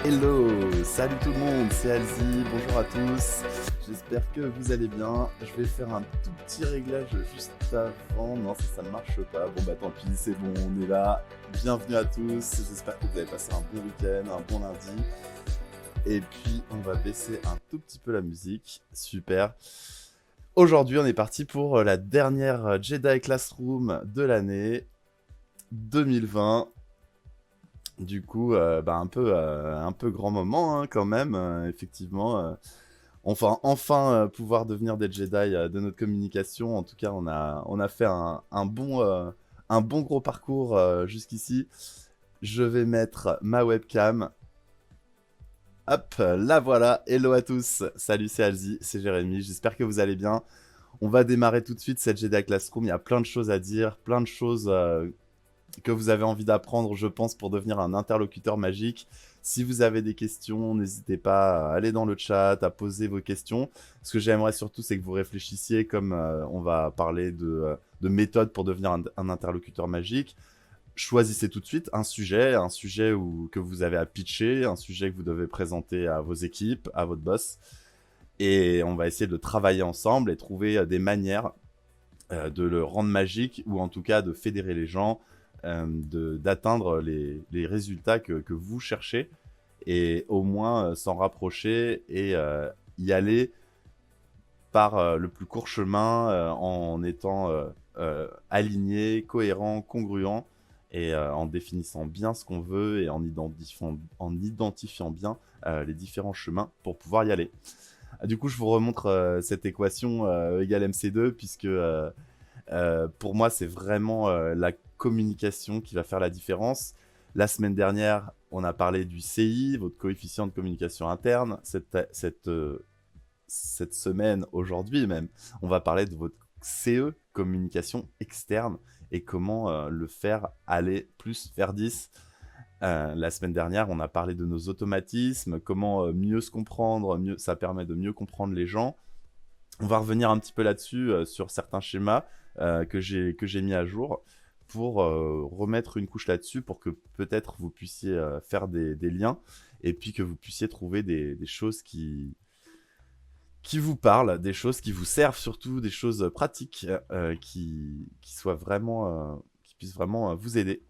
Hello, salut tout le monde, c'est Alzi, bonjour à tous, j'espère que vous allez bien. Je vais faire un tout petit réglage juste avant, non ça ne marche pas, bon bah tant pis, c'est bon, on est là. Bienvenue à tous, j'espère que vous avez passé un bon week-end, un bon lundi. Et puis on va baisser un tout petit peu la musique, super. Aujourd'hui on est parti pour la dernière Jedi Classroom de l'année 2020. Du coup, un peu grand moment hein, quand même, effectivement. Enfin, pouvoir devenir des Jedi de notre communication. En tout cas, on a fait un bon gros parcours jusqu'ici. Je vais mettre ma webcam. Hop, la voilà. Hello à tous. Salut, c'est Alzi, c'est Jérémy. J'espère que vous allez bien. On va démarrer tout de suite cette Jedi Classroom. Il y a plein de choses à dire, plein de choses que vous avez envie d'apprendre, je pense, pour devenir un interlocuteur magique. Si vous avez des questions, n'hésitez pas à aller dans le chat, à poser vos questions. Ce que j'aimerais surtout, c'est que vous réfléchissiez, comme on va parler de méthodes pour devenir un interlocuteur magique. Choisissez tout de suite un sujet que vous avez à pitcher, un sujet que vous devez présenter à vos équipes, à votre boss. Et on va essayer de travailler ensemble et trouver des manières de le rendre magique ou en tout cas de fédérer les gens, d'atteindre les résultats que vous cherchez et au moins s'en rapprocher et y aller par le plus court chemin en étant aligné, cohérent, congruent et en définissant bien ce qu'on veut et en identifiant bien les différents chemins pour pouvoir y aller. Du coup, je vous remontre cette équation égale MC2 puisque pour moi, c'est vraiment la communication qui va faire la différence. La semaine dernière, on a parlé du CI, votre coefficient de communication interne. Cette semaine, aujourd'hui même, on va parler de votre CE, communication externe, et comment le faire aller plus vers 10. La semaine dernière, on a parlé de nos automatismes, comment mieux se comprendre, ça permet de mieux comprendre les gens. On va revenir un petit peu là-dessus sur certains schémas que j'ai mis à jour pour remettre une couche là-dessus pour que peut-être vous puissiez faire des liens et puis que vous puissiez trouver des choses qui vous parlent, des choses qui vous servent surtout, des choses pratiques qui soient vraiment, qui puissent vraiment vous aider.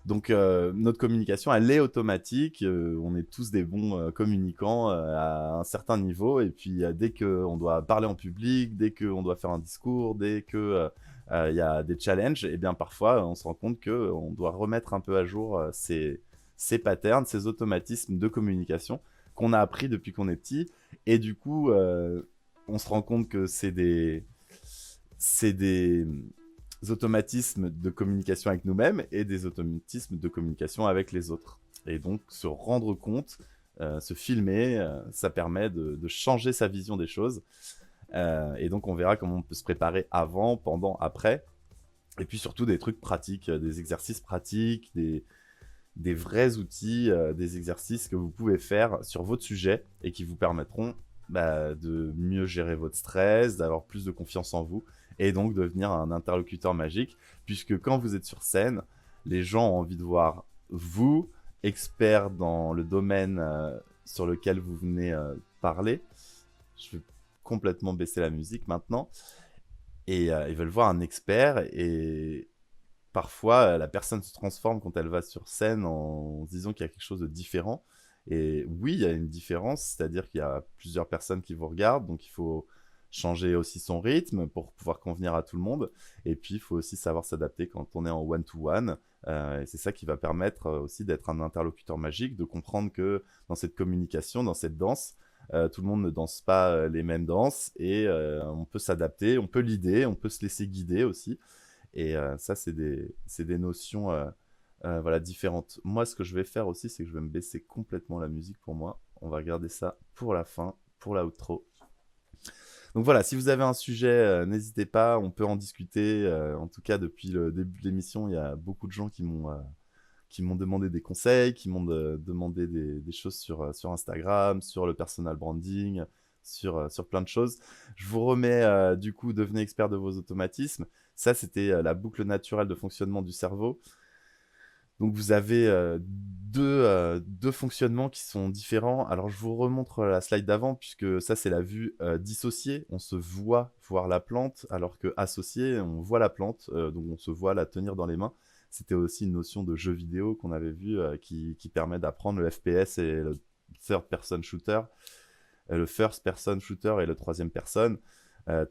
Donc notre communication, elle est automatique. On est tous des bons communicants à un certain niveau. Et puis dès qu'on doit parler en public, dès qu'on doit faire un discours, dès que y a des challenges, et bien parfois on se rend compte qu'on doit remettre un peu à jour ces patterns, ces automatismes de communication qu'on a appris depuis qu'on est petit. Et du coup, on se rend compte que c'est des automatismes de communication avec nous-mêmes et des automatismes de communication avec les autres. Et donc, se rendre compte, se filmer, ça permet de changer sa vision des choses. Et donc, on verra comment on peut se préparer avant, pendant, après. Et puis surtout des trucs pratiques, des exercices pratiques, des vrais outils, des exercices que vous pouvez faire sur votre sujet et qui vous permettront de mieux gérer votre stress, d'avoir plus de confiance en vous et donc devenir un interlocuteur magique. Puisque quand vous êtes sur scène, les gens ont envie de voir vous, expert dans le domaine sur lequel vous venez parler. Je vais complètement baisser la musique maintenant. Et ils veulent voir un expert et parfois la personne se transforme quand elle va sur scène en se disant qu'il y a quelque chose de différent. Et oui, il y a une différence, c'est-à-dire qu'il y a plusieurs personnes qui vous regardent, donc il faut changer aussi son rythme pour pouvoir convenir à tout le monde. Et puis, il faut aussi savoir s'adapter quand on est en one-to-one. Et c'est ça qui va permettre aussi d'être un interlocuteur magique, de comprendre que dans cette communication, dans cette danse, tout le monde ne danse pas les mêmes danses et on peut s'adapter, on peut l'idée, on peut se laisser guider aussi. Et ça, c'est des notions voilà, différentes. Moi, ce que je vais faire aussi, c'est que je vais me baisser complètement la musique pour moi. On va regarder ça pour la fin, pour la outro. Donc voilà, si vous avez un sujet, n'hésitez pas, on peut en discuter. En tout cas, depuis le début de l'émission, il y a beaucoup de gens qui m'ont demandé des conseils, qui m'ont demandé des choses sur Instagram, sur le personal branding, sur plein de choses. Je vous remets du coup, devenez expert de vos automatismes. Ça, c'était la boucle naturelle de fonctionnement du cerveau. Donc vous avez deux fonctionnements qui sont différents. Alors je vous remontre la slide d'avant, puisque ça c'est la vue dissociée. On se voit voir la plante, alors que associée, on voit la plante, donc on se voit la tenir dans les mains. C'était aussi une notion de jeu vidéo qu'on avait vu qui permet d'apprendre le FPS et le third person shooter, le first person shooter et le troisième personne.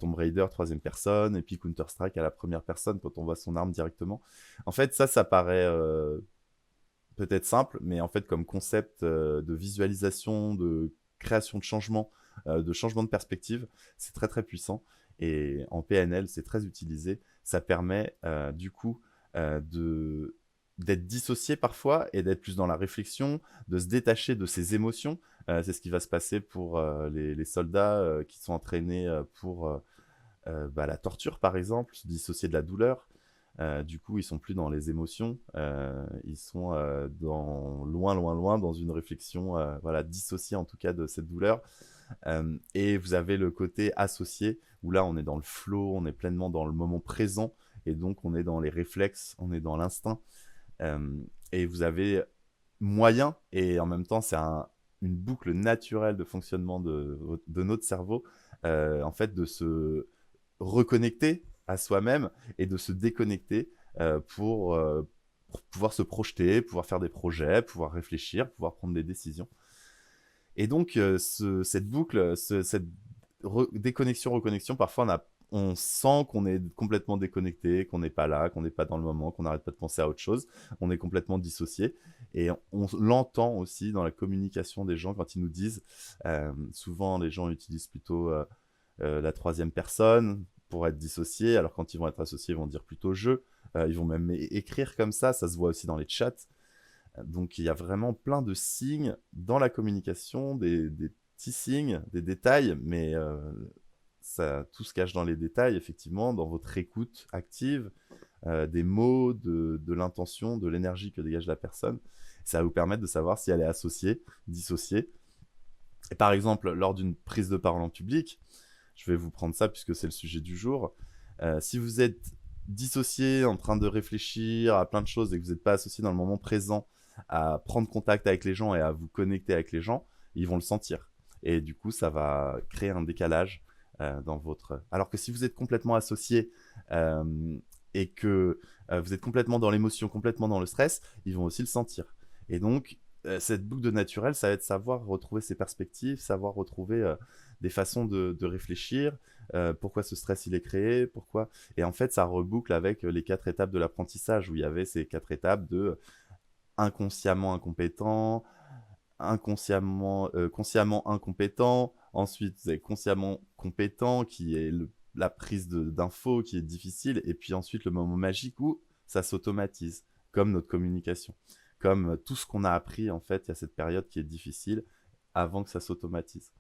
Tomb Raider, troisième personne, et puis Counter-Strike à la première personne quand on voit son arme directement. En fait, ça paraît peut-être simple, mais en fait, comme concept de visualisation, de création de changement de perspective, c'est très très puissant. Et en PNL, c'est très utilisé. Ça permet du coup d'être dissocié parfois et d'être plus dans la réflexion, de se détacher de ses émotions. C'est ce qui va se passer pour les soldats qui sont entraînés pour la torture, par exemple, se dissocier de la douleur. Du coup, ils sont plus dans les émotions, ils sont loin, loin, loin dans une réflexion, voilà, dissociée en tout cas de cette douleur. Et vous avez le côté associé, où là, on est dans le flow, on est pleinement dans le moment présent, et donc on est dans les réflexes, on est dans l'instinct. Et vous avez moyen, et en même temps, c'est une boucle naturelle de fonctionnement de notre cerveau, en fait, de se reconnecter à soi-même et de se déconnecter pour pouvoir se projeter, pouvoir faire des projets, pouvoir réfléchir, pouvoir prendre des décisions. Et donc, cette boucle, cette déconnexion, reconnexion, parfois on sent qu'on est complètement déconnecté, qu'on n'est pas là, qu'on n'est pas dans le moment, qu'on n'arrête pas de penser à autre chose, on est complètement dissocié. Et on l'entend aussi dans la communication des gens quand ils nous disent, souvent les gens utilisent plutôt la troisième personne pour être dissociés, alors quand ils vont être associés, ils vont dire plutôt je. Ils vont même écrire comme ça se voit aussi dans les chats. Donc il y a vraiment plein de signes dans la communication, des petits signes, des détails, mais ça tout se cache dans les détails, effectivement, dans votre écoute active, des mots, de l'intention, de l'énergie que dégage la personne. Ça va vous permettre de savoir si elle est associée, dissociée. Et par exemple, lors d'une prise de parole en public, je vais vous prendre ça puisque c'est le sujet du jour. Si vous êtes dissocié, en train de réfléchir à plein de choses et que vous n'êtes pas associé dans le moment présent à prendre contact avec les gens et à vous connecter avec les gens, ils vont le sentir. Et du coup, ça va créer un décalage dans votre... Alors que si vous êtes complètement associé et que vous êtes complètement dans l'émotion, complètement dans le stress, ils vont aussi le sentir. Et donc, cette boucle de naturel, ça va être savoir retrouver ses perspectives, savoir retrouver des façons de réfléchir, pourquoi ce stress il est créé, pourquoi... Et en fait, ça reboucle avec les 4 étapes de l'apprentissage, où il y avait ces 4 étapes de inconsciemment incompétent, consciemment incompétent, ensuite vous avez consciemment compétent, qui est la prise d'infos qui est difficile, et puis ensuite le moment magique où ça s'automatise, comme notre communication. Comme tout ce qu'on a appris, en fait, il y a cette période qui est difficile avant que ça s'automatise.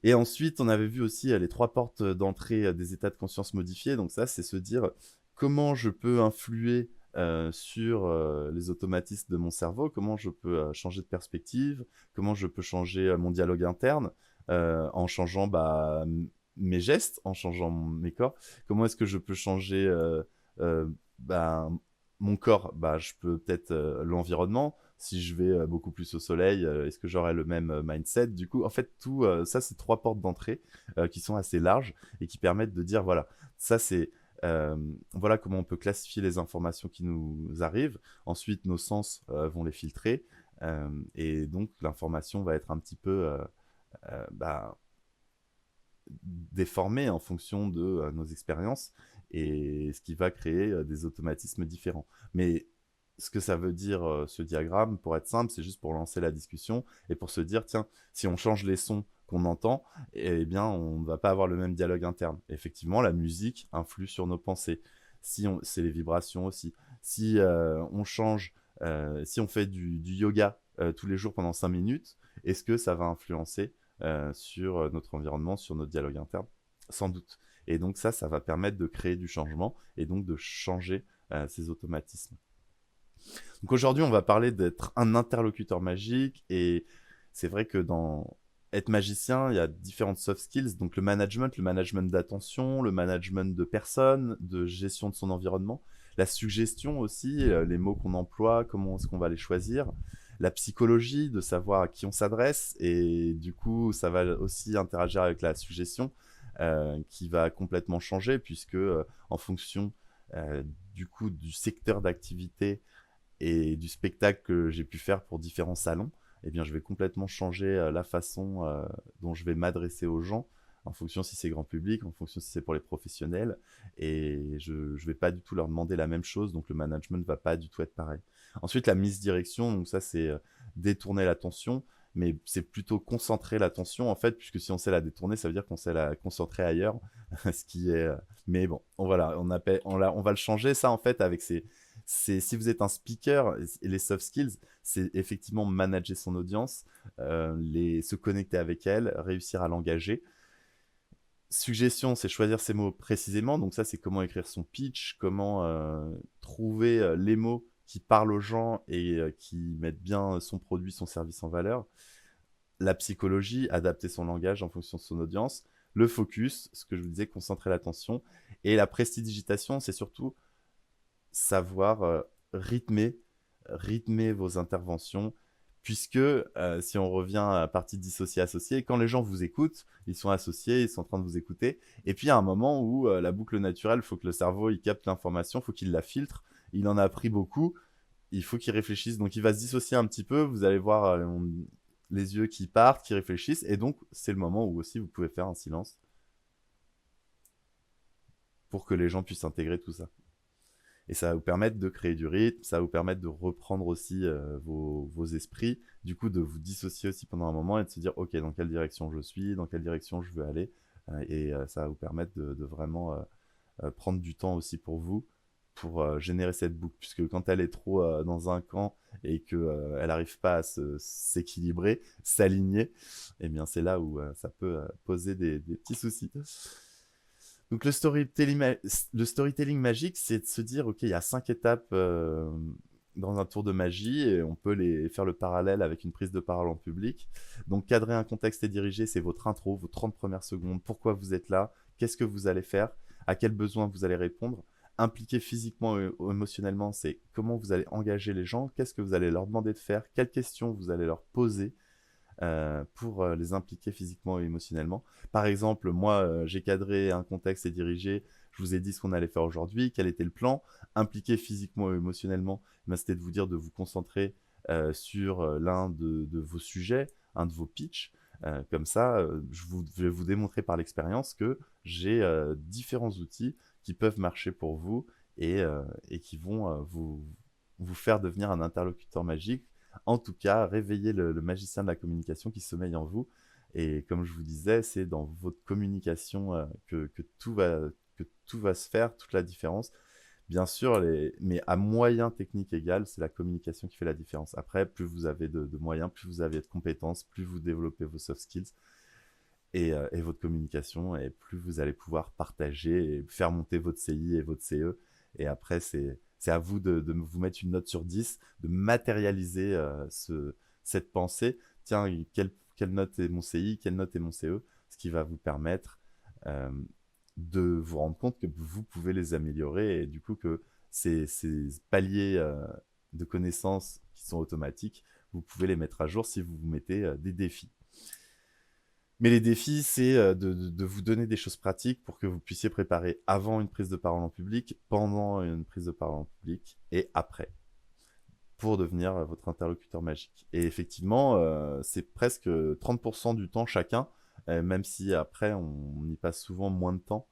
Et ensuite, on avait vu aussi les 3 portes d'entrée des états de conscience modifiés. Donc ça, c'est se dire comment je peux influer sur les automatismes de mon cerveau, comment je peux changer de perspective, comment je peux changer mon dialogue interne en changeant mes gestes, en changeant mes corps. Comment est-ce que je peux changer mon corps, je peux peut-être l'environnement. Si je vais beaucoup plus au soleil, est-ce que j'aurai le même mindset? Du coup, en fait, tout ça, c'est 3 portes d'entrée qui sont assez larges et qui permettent de dire, voilà, ça c'est... voilà comment on peut classifier les informations qui nous arrivent. Ensuite, nos sens vont les filtrer. Et donc, l'information va être un petit peu déformée en fonction de nos expériences, et ce qui va créer des automatismes différents. Mais ce que ça veut dire, ce diagramme, pour être simple, c'est juste pour lancer la discussion et pour se dire, tiens, si on change les sons qu'on entend, eh bien, on ne va pas avoir le même dialogue interne. Et effectivement, la musique influe sur nos pensées. C'est les vibrations aussi. Si on change, si on fait du yoga tous les jours pendant 5 minutes, est-ce que ça va influencer sur notre environnement, sur notre dialogue interne? Sans doute. Et donc ça va permettre de créer du changement et donc de changer ces automatismes. Donc aujourd'hui, on va parler d'être un interlocuteur magique, et c'est vrai que dans être magicien, il y a différentes soft skills, donc le management d'attention, le management de personnes, de gestion de son environnement. La suggestion aussi, les mots qu'on emploie, comment est-ce qu'on va les choisir. La psychologie, de savoir à qui on s'adresse. Et du coup, ça va aussi interagir avec la suggestion qui va complètement changer puisque en fonction du coup du secteur d'activité et du spectacle que j'ai pu faire pour différents salons, eh bien, je vais complètement changer la façon dont je vais m'adresser aux gens en fonction si c'est grand public, en fonction si c'est pour les professionnels. Et je ne vais pas du tout leur demander la même chose, donc le management ne va pas du tout être pareil. Ensuite, la misdirection, donc ça, c'est détourner l'attention, mais c'est plutôt concentrer l'attention, en fait, puisque si on sait la détourner, ça veut dire qu'on sait la concentrer ailleurs, ce qui est... Mais bon, voilà, on va le changer, ça, en fait, avec si vous êtes un speaker, et les soft skills, c'est effectivement manager son audience, se connecter avec elle, réussir à l'engager. Suggestion, c'est choisir ses mots précisément. Donc ça, c'est comment écrire son pitch, comment trouver les mots qui parlent aux gens et qui mettent bien son produit, son service en valeur. La psychologie, adapter son langage en fonction de son audience. Le focus, ce que je vous disais, concentrer l'attention. Et la prestidigitation, c'est surtout savoir rythmer vos interventions, puisque si on revient à la partie dissocié-associé, quand les gens vous écoutent, ils sont associés, ils sont en train de vous écouter, et puis il y a un moment où la boucle naturelle, il faut que le cerveau il capte l'information, il faut qu'il la filtre, il en a appris beaucoup, il faut qu'il réfléchisse, donc il va se dissocier un petit peu, vous allez voir les yeux qui partent, qui réfléchissent, et donc c'est le moment où aussi vous pouvez faire un silence pour que les gens puissent intégrer tout ça. Et ça va vous permettre de créer du rythme, ça va vous permettre de reprendre aussi vos esprits, du coup de vous dissocier aussi pendant un moment et de se dire ok, dans quelle direction je suis, dans quelle direction je veux aller, et ça va vous permettre de vraiment prendre du temps aussi pour vous, pour générer cette boucle, puisque quand elle est trop dans un camp et qu'elle n'arrive pas à s'équilibrer, s'aligner, eh bien c'est là où ça peut poser des petits soucis. Donc le storytelling magique, c'est de se dire, ok, il y a 5 étapes dans un tour de magie et on peut les faire le parallèle avec une prise de parole en public. Donc cadrer un contexte et diriger, c'est votre intro, vos 30 premières secondes, pourquoi vous êtes là, qu'est-ce que vous allez faire, à quels besoins vous allez répondre. Impliquer physiquement et émotionnellement, c'est comment vous allez engager les gens, qu'est-ce que vous allez leur demander de faire, quelles questions vous allez leur poser pour les impliquer physiquement et émotionnellement. Par exemple, moi, j'ai cadré un contexte et dirigé, je vous ai dit ce qu'on allait faire aujourd'hui, quel était le plan, impliquer physiquement et émotionnellement, c'était de vous dire de vous concentrer sur l'un de vos sujets, un de vos pitchs. Comme ça, je vais vous démontrer par l'expérience que j'ai différents outils qui peuvent marcher pour vous et qui vont vous faire devenir un interlocuteur magique. En tout cas, réveillez le magicien de la communication qui sommeille en vous. Et comme je vous disais, c'est dans votre communication que tout va se faire, toute la différence. Bien sûr, mais à moyens techniques égal, c'est la communication qui fait la différence. Après, plus vous avez de moyens, plus vous avez de compétences, plus vous développez vos soft skills et votre communication, et plus vous allez pouvoir partager et faire monter votre CI et votre CE. Et après, c'est à vous de vous mettre une note sur 10, de matérialiser cette pensée. Tiens, quelle note est mon CI, quelle note est mon CE, ce qui va vous permettre de vous rendre compte que vous pouvez les améliorer et du coup que ces paliers de connaissances qui sont automatiques, vous pouvez les mettre à jour si vous vous mettez des défis. Mais les défis, c'est de vous donner des choses pratiques pour que vous puissiez préparer avant une prise de parole en public, pendant une prise de parole en public et après, pour devenir votre interlocuteur magique. Et effectivement, c'est presque 30% du temps chacun, même si après, on y passe souvent moins de temps.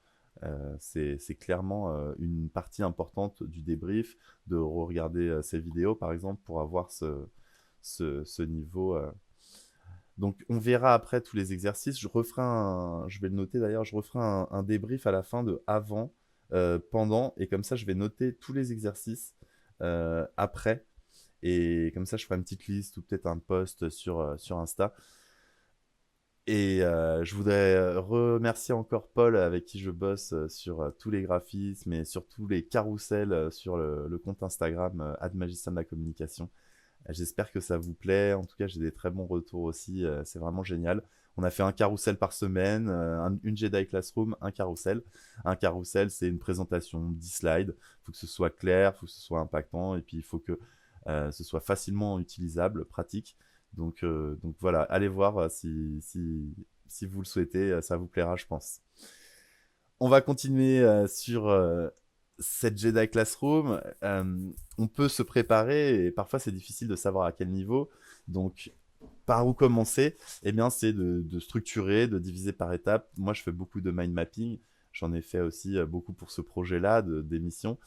C'est clairement une partie importante du débrief, de regarder ces vidéos, par exemple, pour avoir ce niveau... Donc, on verra après tous les exercices. Je vais le noter d'ailleurs, je referai un débrief à la fin de avant, pendant, et comme ça, je vais noter tous les exercices après. Et comme ça, je ferai une petite liste ou peut-être un post sur Insta. Et je voudrais remercier encore Paul avec qui je bosse sur tous les graphismes et sur tous les carousels sur le compte Instagram @magicien de la communication. J'espère que ça vous plaît. En tout cas, j'ai des très bons retours aussi. C'est vraiment génial. On a fait un carrousel par semaine, une Jedi Classroom, un carrousel. Un carrousel, c'est une présentation, 10 slides. Il faut que ce soit clair, il faut que ce soit impactant, et puis il faut que ce soit facilement utilisable, pratique. Donc voilà, allez voir si vous le souhaitez, ça vous plaira, je pense. On va continuer sur cette Jedi Classroom. On peut se préparer et parfois c'est difficile de savoir à quel niveau. Donc, par où commencer? Eh bien, c'est de structurer, de diviser par étapes. Moi, je fais beaucoup de mind mapping. J'en ai fait aussi beaucoup pour ce projet-là d'émission.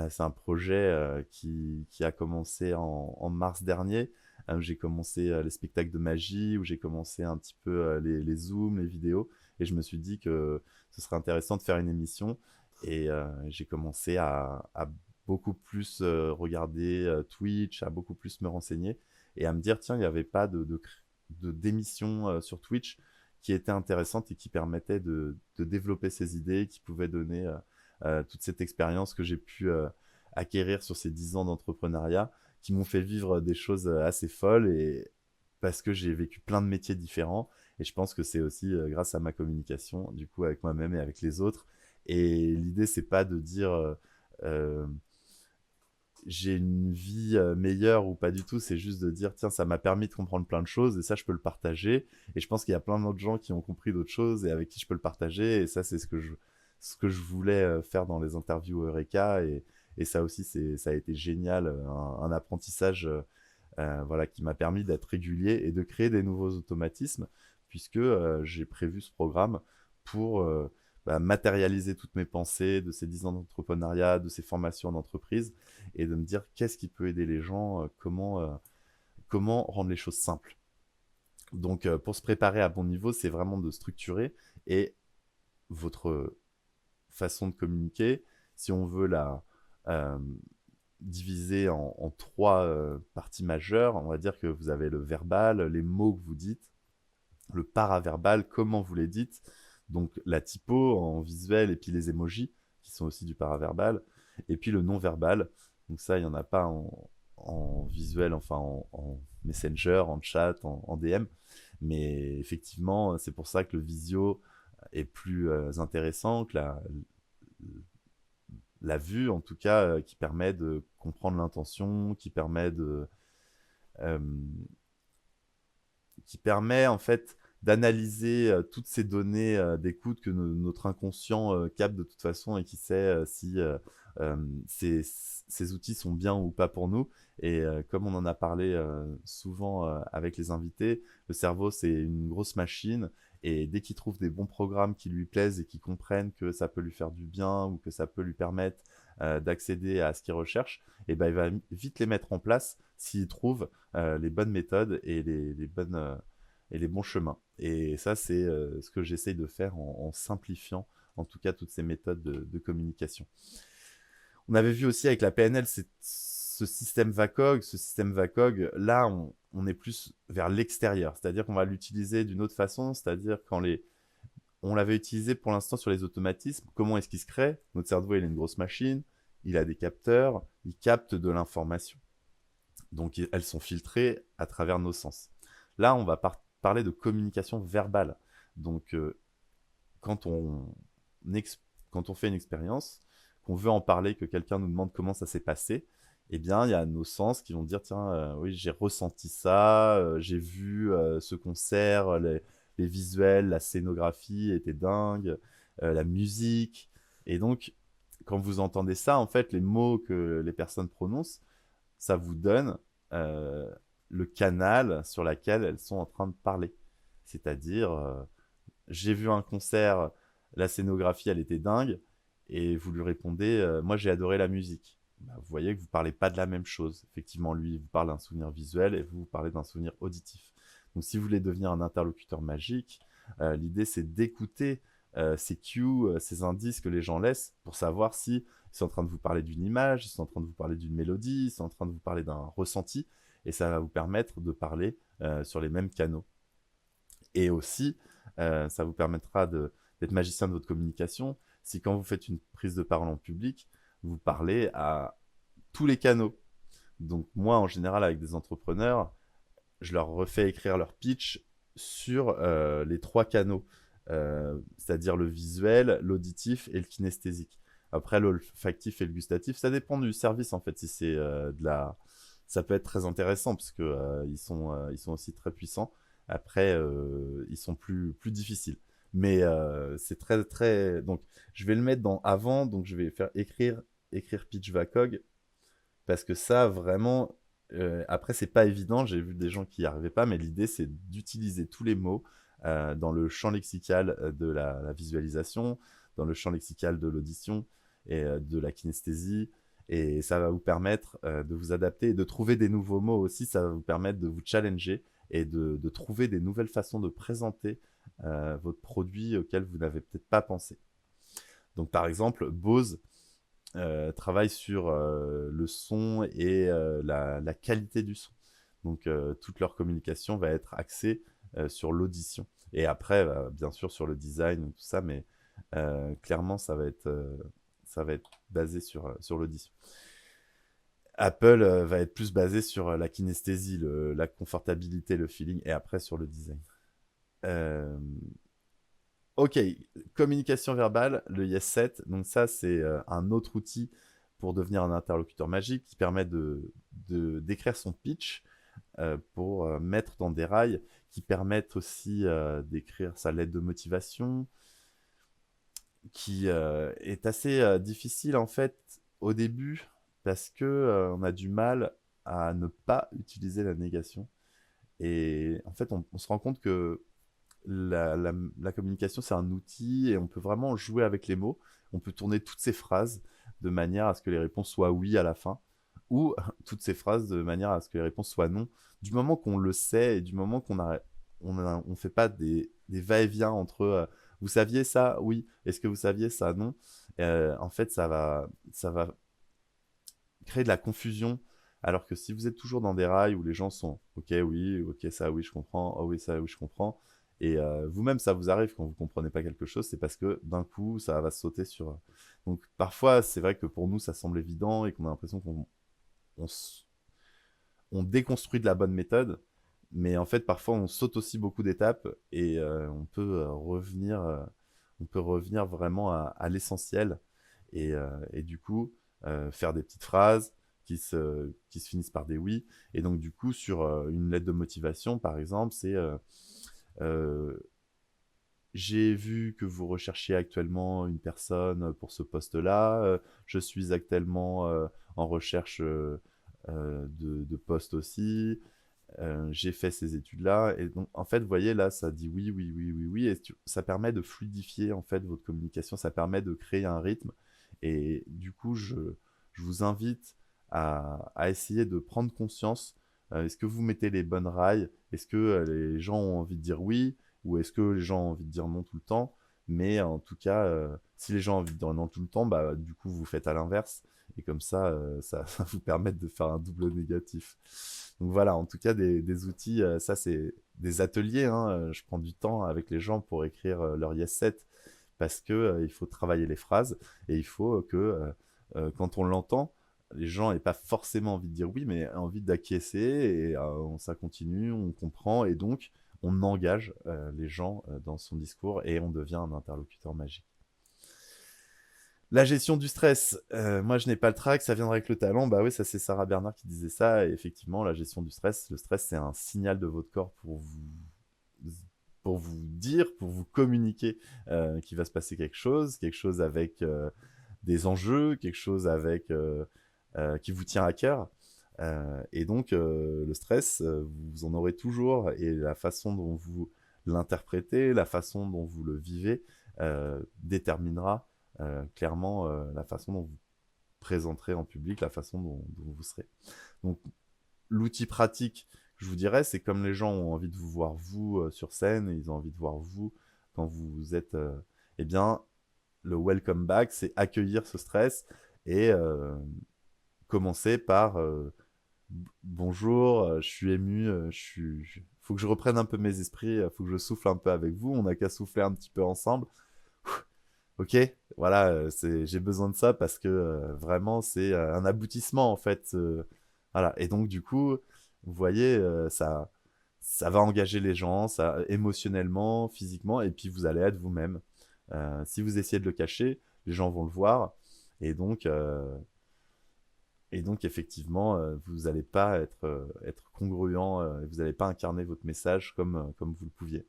C'est un projet qui a commencé en mars dernier. J'ai commencé les spectacles de magie, où j'ai commencé un petit peu les zooms, les vidéos. Et je me suis dit que ce serait intéressant de faire une émission. Et j'ai commencé à beaucoup plus regarder Twitch, à beaucoup plus me renseigner et à me dire, tiens, il n'y avait pas d'émission sur Twitch qui était intéressante et qui permettait de développer ces idées, qui pouvait donner toute cette expérience que j'ai pu acquérir sur ces 10 ans d'entrepreneuriat, qui m'ont fait vivre des choses assez folles et parce que j'ai vécu plein de métiers différents. Et je pense que c'est aussi grâce à ma communication, du coup, avec moi-même et avec les autres. Et l'idée, c'est pas de dire euh, j'ai une vie meilleure ou pas du tout, c'est juste de dire tiens, ça m'a permis de comprendre plein de choses et ça, je peux le partager. Et je pense qu'il y a plein d'autres gens qui ont compris d'autres choses et avec qui je peux le partager. Et ça, c'est ce que je voulais faire dans les interviews Eureka. Et ça aussi, ça a été génial, un apprentissage voilà, qui m'a permis d'être régulier et de créer des nouveaux automatismes, puisque j'ai prévu ce programme pour matérialiser toutes mes pensées de ces 10 ans d'entrepreneuriat, de ces formations en entreprise, et de me dire qu'est-ce qui peut aider les gens, comment rendre les choses simples. Donc pour se préparer à bon niveau, c'est vraiment de structurer et votre façon de communiquer, si on veut la euh, diviser en trois parties majeures, on va dire que vous avez le verbal, les mots que vous dites, le paraverbal, comment vous les dites, donc la typo en visuel et puis les emojis qui sont aussi du paraverbal, et puis le non-verbal. Donc ça, il n'y en a pas en visuel, enfin en messenger, en chat, en DM. Mais effectivement, c'est pour ça que le visio est plus intéressant que la vue, en tout cas, qui permet de comprendre l'intention, euh, qui permet en fait d'analyser toutes ces données d'écoute que notre inconscient capte de toute façon et qui sait si euh, ces outils sont bien ou pas pour nous. Et comme on en a parlé souvent avec les invités, le cerveau c'est une grosse machine et dès qu'il trouve des bons programmes qui lui plaisent et qui comprennent que ça peut lui faire du bien ou que ça peut lui permettre d'accéder à ce qu'il recherche, et ben il va vite les mettre en place s'il trouve les bonnes méthodes et les bons chemins. Et ça, c'est ce que j'essaye de faire en simplifiant, en tout cas, toutes ces méthodes de communication. On avait vu aussi avec la PNL ce système VACOG. Ce système VACOG, là, on est plus vers l'extérieur. C'est-à-dire qu'on va l'utiliser d'une autre façon. C'est-à-dire on l'avait utilisé pour l'instant sur les automatismes. Comment est-ce qu'il se crée? Notre cerveau, il a une grosse machine. Il a des capteurs. Il capte de l'information. Donc, elles sont filtrées à travers nos sens. Là, on va parler de communication verbale. Donc, quand on, quand on fait une expérience, qu'on veut en parler, que quelqu'un nous demande comment ça s'est passé, eh bien, il y a nos sens qui vont dire, tiens, oui, j'ai ressenti ça, j'ai vu ce concert, les visuels, la scénographie était dingue, la musique. Et donc, quand vous entendez ça, en fait, les mots que les personnes prononcent, ça vous donne euh, le canal sur lequel elles sont en train de parler. C'est-à-dire, j'ai vu un concert, la scénographie, elle était dingue, et vous lui répondez, moi j'ai adoré la musique. Bah, vous voyez que vous parlez pas de la même chose. Effectivement, lui, il vous parle d'un souvenir visuel et vous parlez d'un souvenir auditif. Donc, si vous voulez devenir un interlocuteur magique, l'idée c'est d'écouter ces cues, ces indices que les gens laissent pour savoir si ils sont en train de vous parler d'une image, ils sont en train de vous parler d'une mélodie, ils sont en train de vous parler d'un ressenti, et ça va vous permettre de parler sur les mêmes canaux. Et aussi, ça vous permettra d'être magicien de votre communication si quand vous faites une prise de parole en public, vous parlez à tous les canaux. Donc moi, en général, avec des entrepreneurs, je leur refais écrire leur pitch sur les trois canaux, c'est-à-dire le visuel, l'auditif et le kinesthésique. Après, l'olfactif et le gustatif, ça dépend du service en fait. Si c'est de la, ça peut être très intéressant parce que ils sont aussi très puissants. Après, ils sont plus difficiles. Mais c'est très très. Donc, je vais le mettre dans avant. Donc, je vais faire écrire pitch vacog parce que ça vraiment. Après, c'est pas évident. J'ai vu des gens qui n'y arrivaient pas, mais l'idée c'est d'utiliser tous les mots dans le champ lexical de la visualisation, dans le champ lexical de l'audition et de la kinesthésie. Et ça va vous permettre de vous adapter et de trouver des nouveaux mots aussi. Ça va vous permettre de vous challenger et de trouver des nouvelles façons de présenter votre produit auquel vous n'avez peut-être pas pensé. Donc, par exemple, Bose travaille sur le son et la qualité du son. Donc, toute leur communication va être axée sur l'audition. Et après, bien sûr, sur le design, tout ça, mais clairement, ça va être basé sur l'audition. Apple va être plus basé sur la kinesthésie, la confortabilité, le feeling, et après sur le design. Euh, Ok, communication verbale, le Yes7. Donc ça, c'est un autre outil pour devenir un interlocuteur magique qui permet d'écrire son pitch pour mettre dans des rails, qui permettent aussi d'écrire sa lettre de motivation, qui est assez difficile en fait au début parce que on a du mal à ne pas utiliser la négation. Et en fait, on se rend compte que la communication, c'est un outil et on peut vraiment jouer avec les mots. On peut tourner toutes ces phrases de manière à ce que les réponses soient oui à la fin ou toutes ces phrases de manière à ce que les réponses soient non. Du moment qu'on le sait et du moment on fait pas des va-et-vient entre vous saviez ça, oui, est-ce que vous saviez ça, non. En fait, ça va créer de la confusion. Alors que si vous êtes toujours dans des rails où les gens sont ok, oui, ok, ça, oui, je comprends, oh oui, ça, oui, je comprends, et vous-même, ça vous arrive quand vous comprenez pas quelque chose, c'est parce que d'un coup, ça va sauter sur. Donc parfois, c'est vrai que pour nous, ça semble évident et qu'on a l'impression on, on déconstruit de la bonne méthode, mais en fait, parfois, on saute aussi beaucoup d'étapes et on peut revenir vraiment à l'essentiel et du coup, faire des petites phrases qui se finissent par des oui. Et donc, du coup, sur une lettre de motivation, par exemple, c'est euh, j'ai vu que vous recherchiez actuellement une personne pour ce poste-là. Je suis actuellement en recherche de poste aussi. J'ai fait ces études-là. Et donc, en fait, vous voyez, là, ça dit oui, oui, oui, oui, oui. Et ça permet de fluidifier, en fait, votre communication. Ça permet de créer un rythme. Et du coup, je vous invite à essayer de prendre conscience. Est-ce que vous mettez les bonnes rails? Est-ce que les gens ont envie de dire oui? Ou est-ce que les gens ont envie de dire non tout le temps? Mais en tout cas, si les gens ont envie de dire non tout le temps, bah, du coup, vous faites à l'inverse. Et comme ça, ça vous permet de faire un double négatif. Donc voilà, en tout cas, des outils, ça c'est des ateliers. Hein, je prends du temps avec les gens pour écrire leur Yes set parce que il faut travailler les phrases et il faut que quand on l'entend, les gens n'aient pas forcément envie de dire oui, mais envie d'acquiescer et ça continue, on comprend et donc on engage les gens dans son discours et on devient un interlocuteur magique. La gestion du stress, moi je n'ai pas le trac, ça viendra avec le talent. Bah oui, ça c'est Sarah Bernard qui disait ça. Et effectivement, la gestion du stress, le stress c'est un signal de votre corps pour vous dire, pour vous communiquer qu'il va se passer quelque chose avec des enjeux, quelque chose avec qui vous tient à cœur. Et donc le stress, vous en aurez toujours et la façon dont vous l'interprétez, la façon dont vous le vivez déterminera clairement la façon dont vous présenterez en public, la façon dont vous serez. Donc l'outil pratique, je vous dirais, c'est comme les gens ont envie de vous voir vous sur scène, et ils ont envie de voir vous quand vous êtes, eh bien, le welcome back, c'est accueillir ce stress et commencer par bonjour, je suis ému, faut que je reprenne un peu mes esprits, faut que je souffle un peu avec vous, on n'a qu'à souffler un petit peu ensemble. Ok, voilà, j'ai besoin de ça parce que vraiment c'est un aboutissement en fait. Voilà, et donc du coup, vous voyez, ça va engager les gens, ça, émotionnellement, physiquement, et puis vous allez être vous-même. Si vous essayez de le cacher, les gens vont le voir, et donc, euh, et donc effectivement, vous n'allez pas être congruent, vous n'allez pas incarner votre message comme vous le pouviez.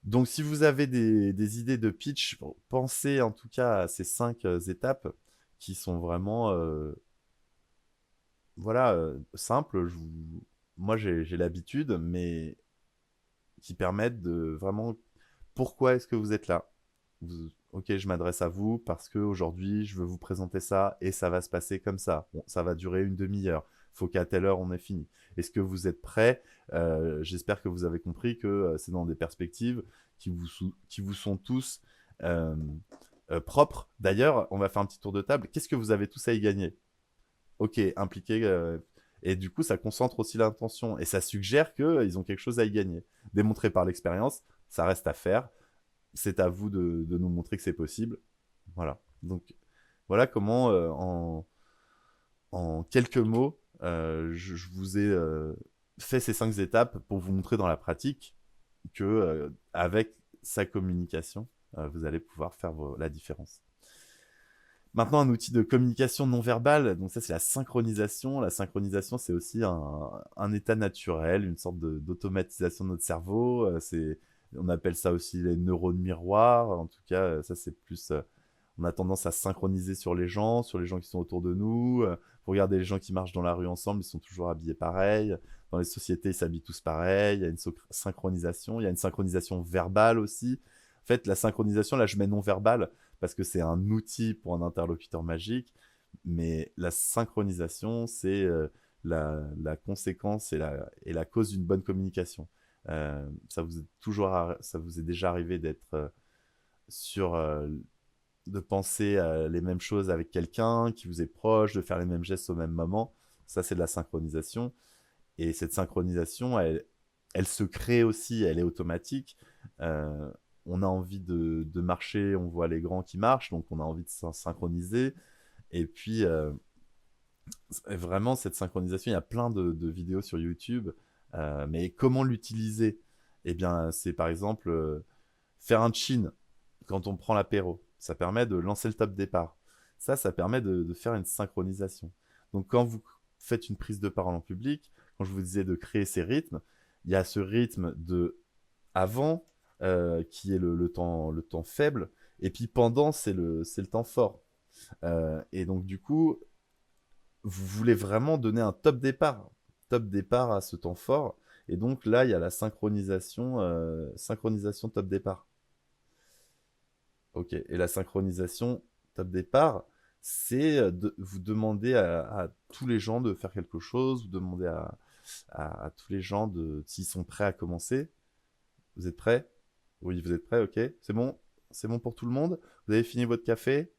Donc si vous avez des idées de pitch, pensez en tout cas à ces 5 étapes qui sont vraiment voilà, simples. Moi, j'ai l'habitude, mais qui permettent de vraiment pourquoi est-ce que vous êtes là. Ok, je m'adresse à vous parce qu'aujourd'hui, je veux vous présenter ça et ça va se passer comme ça. Bon, ça va durer une demi-heure. Il faut qu'à telle heure, on ait fini. Est-ce que vous êtes prêts? J'espère que vous avez compris que c'est dans des perspectives qui vous sont tous euh, propres. D'ailleurs, on va faire un petit tour de table. Qu'est-ce que vous avez tous à y gagner? Ok, impliqué. Et du coup, ça concentre aussi l'intention. Et ça suggère qu'ils ont quelque chose à y gagner. Démontré par l'expérience, ça reste à faire. C'est à vous de nous montrer que c'est possible. Voilà. Donc, voilà comment, en quelques mots, je vous ai fait ces 5 étapes pour vous montrer dans la pratique que avec sa communication, vous allez pouvoir faire la différence. Maintenant, un outil de communication non verbale, donc ça c'est la synchronisation. La synchronisation, c'est aussi un état naturel, une sorte d'automatisation de notre cerveau. On appelle ça aussi les neurones miroirs. En tout cas, ça c'est plus... on a tendance à synchroniser sur les gens qui sont autour de nous. Vous regardez les gens qui marchent dans la rue ensemble, ils sont toujours habillés pareil. Dans les sociétés, ils s'habillent tous pareil. Il y a une synchronisation. Il y a une synchronisation verbale aussi. En fait, la synchronisation, là, je mets non verbale parce que c'est un outil pour un interlocuteur magique, mais la synchronisation, c'est la conséquence et la cause d'une bonne communication. Ça vous est déjà arrivé d'être sur de penser les mêmes choses avec quelqu'un qui vous est proche, de faire les mêmes gestes au même moment. Ça, c'est de la synchronisation. Et cette synchronisation, elle se crée aussi, elle est automatique. Euh, on a envie de marcher, on voit les grands qui marchent, donc on a envie de synchroniser. Et puis, vraiment, cette synchronisation, il y a plein de vidéos sur YouTube. Mais comment l'utiliser? Eh bien, c'est par exemple faire un chin quand on prend l'apéro. Ça permet de lancer le top départ. Ça permet de faire une synchronisation. Donc, quand vous faites une prise de parole en public, quand je vous disais de créer ces rythmes, il y a ce rythme de avant, qui est le temps faible, et puis pendant, c'est le temps fort. Et donc, du coup, vous voulez vraiment donner un top départ à ce temps fort. Et donc là, il y a la synchronisation top départ. Ok. Et la synchronisation top départ, c'est vous demander à tous les gens de faire quelque chose, vous demandez à tous les gens s'ils sont prêts à commencer. Vous êtes prêts? Oui, vous êtes prêts, ok. C'est bon pour tout le monde. Vous avez fini votre café?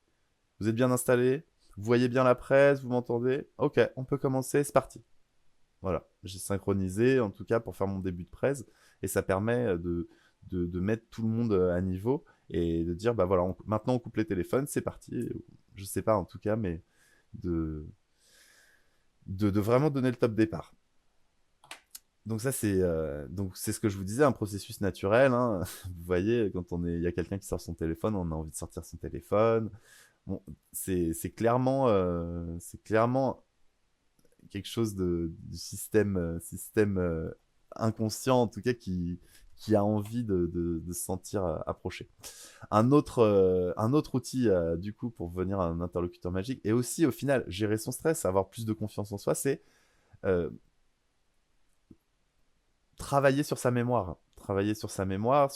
Vous êtes bien installés? Vous voyez bien la presse? Vous m'entendez? Ok, on peut commencer, c'est parti. Voilà, j'ai synchronisé en tout cas pour faire mon début de presse et ça permet de mettre tout le monde à niveau et de dire bah voilà, maintenant on coupe les téléphones, c'est parti. Je sais pas en tout cas, mais de, de vraiment donner le top départ. Donc ça c'est ce que je vous disais, un processus naturel, hein. Vous voyez, quand il y a quelqu'un qui sort son téléphone, on a envie de sortir son téléphone. Bon, c'est clairement quelque chose du système inconscient, en tout cas, qui a envie de se sentir approché. Un autre outil, du coup, pour devenir un interlocuteur magique, et aussi, au final, gérer son stress, avoir plus de confiance en soi, c'est euh, travailler sur sa mémoire. Travailler sur sa mémoire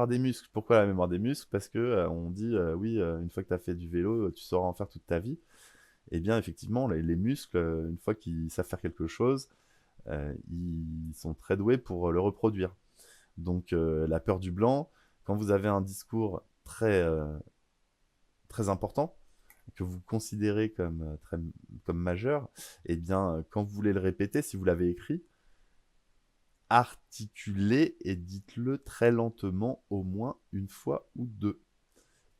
des muscles. Pourquoi la mémoire des muscles? Parce que on dit, oui, une fois que tu as fait du vélo, tu sauras en faire toute ta vie. Eh bien, effectivement, les muscles, une fois qu'ils savent faire quelque chose, ils sont très doués pour le reproduire. Donc, la peur du blanc, quand vous avez un discours très important, que vous considérez comme majeur, eh bien, quand vous voulez le répéter, si vous l'avez écrit, articulez et dites-le très lentement, au moins une fois ou deux.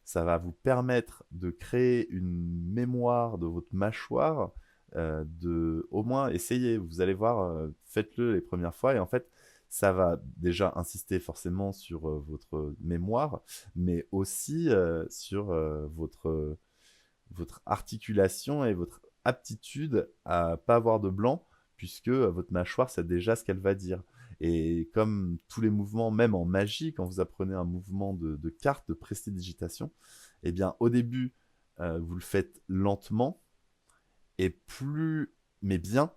Ça va vous permettre de créer une mémoire de votre mâchoire de au moins essayer. Vous allez voir, faites-le les premières fois et en fait, ça va déjà insister forcément sur votre mémoire, mais aussi sur votre articulation et votre aptitude à pas avoir de blanc, puisque votre mâchoire sait déjà ce qu'elle va dire. Et comme tous les mouvements, même en magie, quand vous apprenez un mouvement de carte, de prestidigitation, eh bien, au début, vous le faites lentement, et plus, mais bien,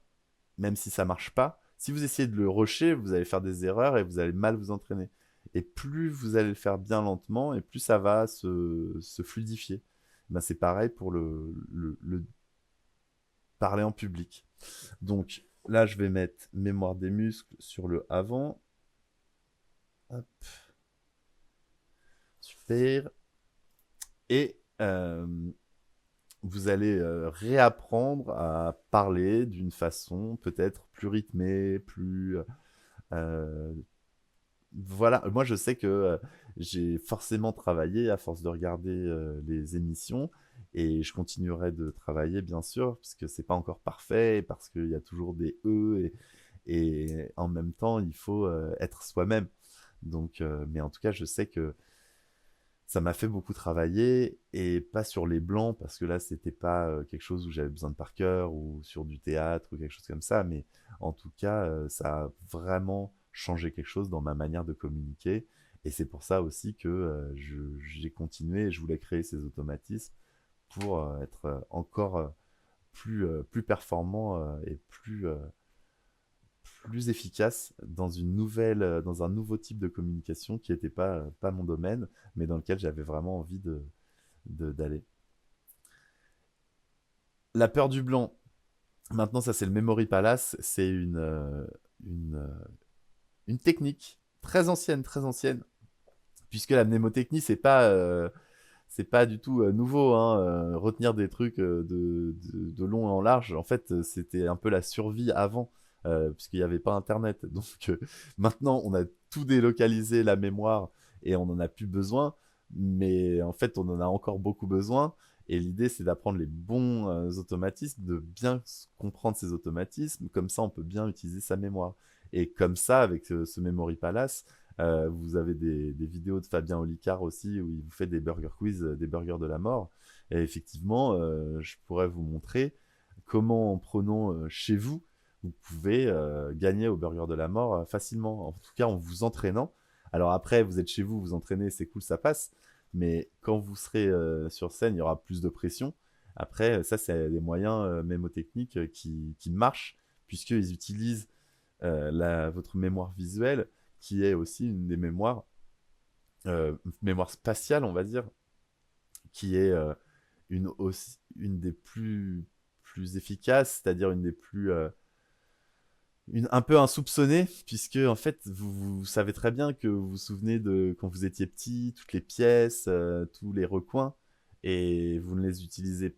même si ça marche pas, si vous essayez de le rusher, vous allez faire des erreurs et vous allez mal vous entraîner. Et plus vous allez le faire bien lentement, et plus ça va se fluidifier. Ben, c'est pareil pour le parler en public. Donc là, je vais mettre mémoire des muscles sur le avant. Hop, super. Et vous allez réapprendre à parler d'une façon peut-être plus rythmée, plus voilà, moi je sais que j'ai forcément travaillé à force de regarder les émissions et je continuerai de travailler bien sûr parce que c'est pas encore parfait, parce qu'il y a toujours des et en même temps il faut être soi-même. Donc, mais en tout cas je sais que ça m'a fait beaucoup travailler et pas sur les blancs parce que là c'était pas quelque chose où j'avais besoin de par cœur ou sur du théâtre ou quelque chose comme ça, mais en tout cas ça a vraiment changé quelque chose dans ma manière de communiquer et c'est pour ça aussi que j'ai continué et je voulais créer ces automatismes pour être encore plus performant et plus efficace dans dans un nouveau type de communication qui n'était pas mon domaine, mais dans lequel j'avais vraiment envie d'aller. La peur du blanc. Maintenant, ça c'est le Memory Palace. C'est une, euh, une technique très ancienne, puisque la mnémotechnie c'est pas du tout nouveau. Hein, retenir des trucs de long en large, en fait, c'était un peu la survie avant, puisqu'il n'y avait pas Internet. Donc maintenant, on a tout délocalisé la mémoire et on n'en a plus besoin. Mais en fait, on en a encore beaucoup besoin. Et l'idée, c'est d'apprendre les bons automatismes, de bien comprendre ces automatismes. Comme ça, on peut bien utiliser sa mémoire. Et comme ça, avec ce Memory Palace, vous avez des vidéos de Fabien Olicard aussi où il vous fait des burger quiz, des burgers de la mort. Et effectivement, je pourrais vous montrer comment, en prenant chez vous, vous pouvez gagner au burger de la mort facilement. En tout cas, en vous entraînant. Alors après, vous êtes chez vous, vous entraînez, c'est cool, ça passe. Mais quand vous serez sur scène, il y aura plus de pression. Après, ça, c'est des moyens mémotechniques qui marchent, puisqu'ils utilisent votre mémoire visuelle, qui est aussi une des mémoires, mémoire spatiale, on va dire, qui est une des plus efficaces, c'est-à-dire une des plus un peu insoupçonnée, puisque en fait, vous savez très bien que vous vous souvenez de quand vous étiez petit, toutes les pièces, tous les recoins, et vous ne les utilisez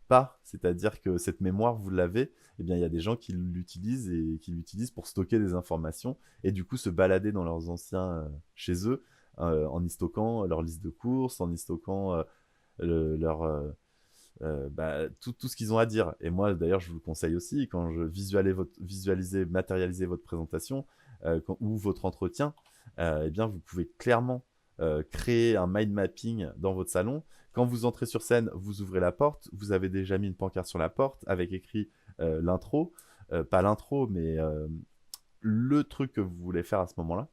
pas, c'est-à-dire que cette mémoire, vous l'avez, eh bien, il y a des gens qui l'utilisent et qui l'utilisent pour stocker des informations, et du coup se balader dans leurs anciens chez eux, en y stockant leur liste de courses, en y stockant leur, tout ce qu'ils ont à dire. Et moi, d'ailleurs, je vous le conseille aussi, quand je visualisez, matérialisez votre présentation ou votre entretien, eh bien, vous pouvez clairement créer un mind mapping dans votre salon. Quand vous entrez sur scène, vous ouvrez la porte, vous avez déjà mis une pancarte sur la porte avec écrit l'intro, pas l'intro, mais le truc que vous voulez faire à ce moment-là.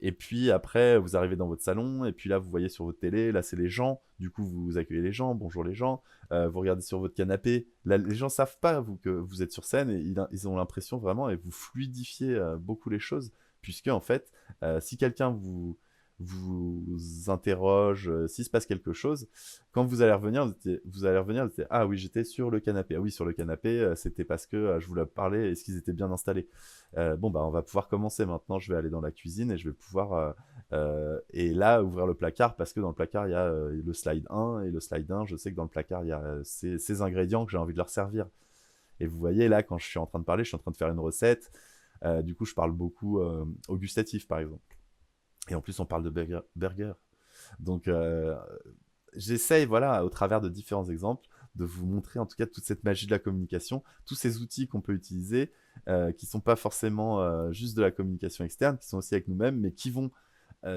Et puis après, vous arrivez dans votre salon, et puis là, vous voyez sur votre télé, là, c'est les gens. Du coup, vous accueillez les gens, bonjour les gens. Vous regardez sur votre canapé. Là, les gens savent pas que vous êtes sur scène, et ils ont l'impression vraiment, et vous fluidifiez beaucoup les choses, puisque en fait, si quelqu'un vous interroge, s'il se passe quelque chose, quand vous allez revenir, vous dites, ah oui, j'étais sur le canapé. Ah oui, sur le canapé, c'était parce que je voulais parler, est-ce qu'ils étaient bien installés. Bon, bah, on va pouvoir commencer maintenant. Je vais aller dans la cuisine et je vais pouvoir. Et là, ouvrir le placard parce que dans le placard, il y a le slide 1. Et le slide 1, je sais que dans le placard, il y a ces ingrédients que j'ai envie de leur servir. Et vous voyez, là, quand je suis en train de parler, je suis en train de faire une recette. Du coup, je parle beaucoup au gustatif, par exemple. Et en plus, on parle de burger. Donc, j'essaye, voilà, au travers de différents exemples, de vous montrer en tout cas toute cette magie de la communication, tous ces outils qu'on peut utiliser, qui sont pas forcément juste de la communication externe, qui sont aussi avec nous-mêmes, mais qui vont